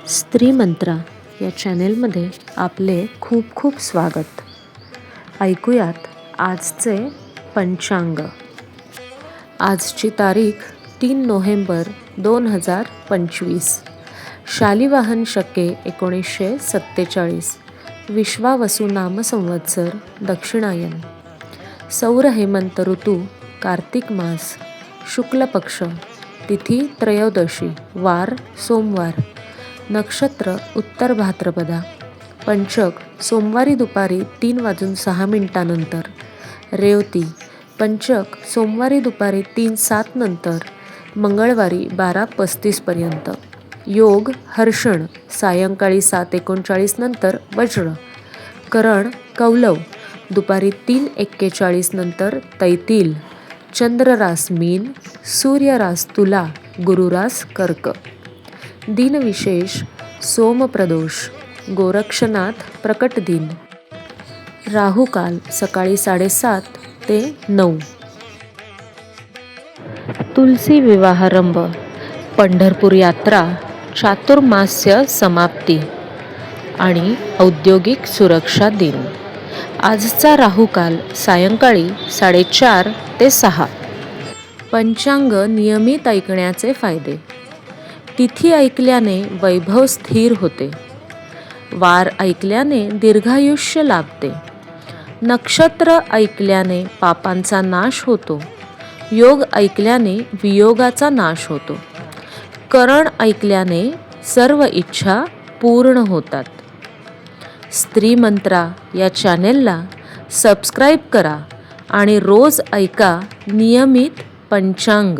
स्त्री मंत्रा या चॅनेलमध्ये आपले खूप खूप स्वागत. ऐकूयात आजचे पंचांग. आजची तारीख 3 नोव्हेंबर 2025. शालिवाहन शके 1947. विश्वावसु नाम संवत्सर दक्षिणायन. सौर हेमंत ऋतू कार्तिक मास. शुक्ल पक्ष. तिथी त्रयोदशी. वार सोमवार. नक्षत्र उत्तर भाद्रपदा. पंचक सोमवारी दुपारी 3:06 नंतर. रेवती पंचक सोमवारी दुपारी 3:07 नंतर. मंगळवारी 12:35 पर्यंत. योग हर्षण सायंकाळी 7:39 नंतर वज्र. करण कौलव दुपारी 3:41 नंतर तैतील. चंद्ररास मीन. सूर्यरास तुला. गुरुरास कर्क. दिनविशेष सोमप्रदोष. गोरक्षनाथ प्रकट दिन. राहुकाल सकाळी 7:30 ते 9. तुलसी विवाहारंभ. पंढरपूर यात्रा. चातुर्मास्य समाप्ती आणि औद्योगिक सुरक्षा दिन. आजचा राहुकाल सायंकाळी 4:30 ते 6. पंचांग नियमित ऐकण्याचे फायदे. तिथी ऐकल्याने वैभव स्थिर होते. वार ऐकल्याने दीर्घायुष्य लाभते. नक्षत्र ऐकल्याने पापांचा नाश होतो. योग ऐकल्याने वियोगाचा नाश होतो. करण ऐकल्याने सर्व इच्छा पूर्ण होतात. स्त्री मंत्रा या चॅनेलला सबस्क्राईब करा आणि रोज ऐका नियमित पंचांग.